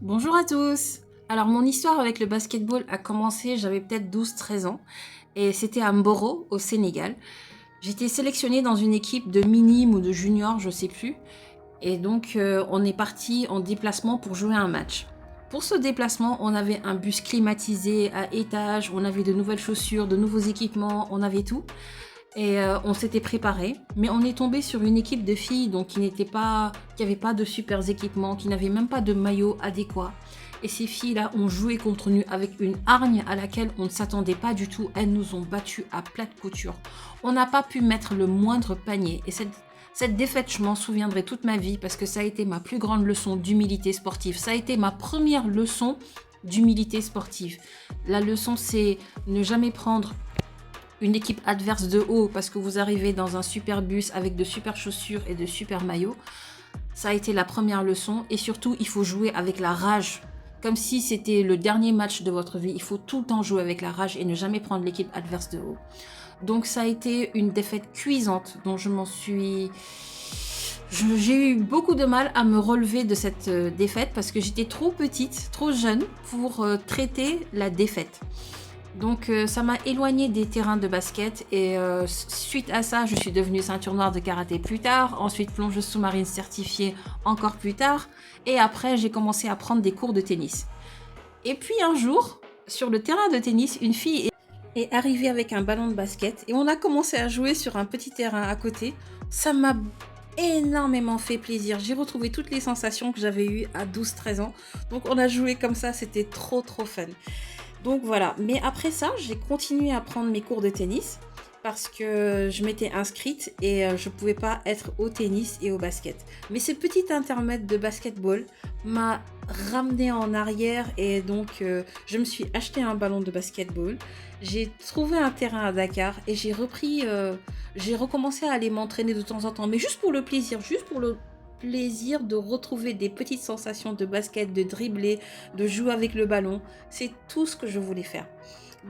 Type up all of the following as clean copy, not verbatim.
Bonjour à tous. Alors mon histoire avec le basketball a commencé, j'avais peut-être 12-13 ans et c'était à Mboro au Sénégal. J'étais sélectionnée dans une équipe de minimes ou de juniors, je sais plus. Et donc on est parti en déplacement pour jouer un match. Pour ce déplacement, on avait un bus climatisé à étage, on avait de nouvelles chaussures, de nouveaux équipements, on avait tout. Et on s'était préparé, mais on est tombé sur une équipe de filles donc qui n'avaient pas de super équipements, qui n'avaient même pas de maillot adéquat. Et ces filles-là ont joué contre nous avec une hargne à laquelle on ne s'attendait pas du tout. Elles nous ont battus à plate couture. On n'a pas pu mettre le moindre panier. Et cette défaite, je m'en souviendrai toute ma vie parce que ça a été ma plus grande leçon d'humilité sportive. Ça a été ma première leçon d'humilité sportive. La leçon, c'est ne jamais prendre une équipe adverse de haut parce que vous arrivez dans un super bus avec de super chaussures et de super maillots. Ça a été la première leçon et surtout il faut jouer avec la rage comme si c'était le dernier match de votre vie. Il faut tout le temps jouer avec la rage et ne jamais prendre l'équipe adverse de haut. Donc ça a été une défaite cuisante dont j'ai eu beaucoup de mal à me relever de cette défaite parce que j'étais trop petite, trop jeune pour traiter la défaite. Donc ça m'a éloignée des terrains de basket et suite à ça, je suis devenue ceinture noire de karaté plus tard, ensuite plongeuse sous-marine certifiée encore plus tard et après j'ai commencé à prendre des cours de tennis. Et puis un jour, sur le terrain de tennis, une fille est arrivée avec un ballon de basket et on a commencé à jouer sur un petit terrain à côté. Ça m'a énormément fait plaisir. J'ai retrouvé toutes les sensations que j'avais eues à 12-13 ans. Donc on a joué comme ça, c'était trop fun. Donc voilà, mais après ça, j'ai continué à prendre mes cours de tennis parce que je m'étais inscrite et je pouvais pas être au tennis et au basket. Mais ce petit intermède de basketball m'a ramené en arrière et donc je me suis acheté un ballon de basketball. J'ai trouvé un terrain à Dakar et j'ai recommencé à aller m'entraîner de temps en temps, mais juste pour le plaisir de retrouver des petites sensations de basket, de dribbler, de jouer avec le ballon. C'est tout ce que je voulais faire.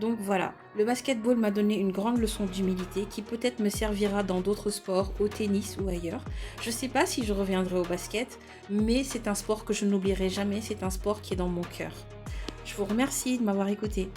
Donc voilà, le basketball m'a donné une grande leçon d'humilité qui peut-être me servira dans d'autres sports, au tennis ou ailleurs. Je ne sais pas si je reviendrai au basket, mais c'est un sport que je n'oublierai jamais, c'est un sport qui est dans mon cœur. Je vous remercie de m'avoir écouté.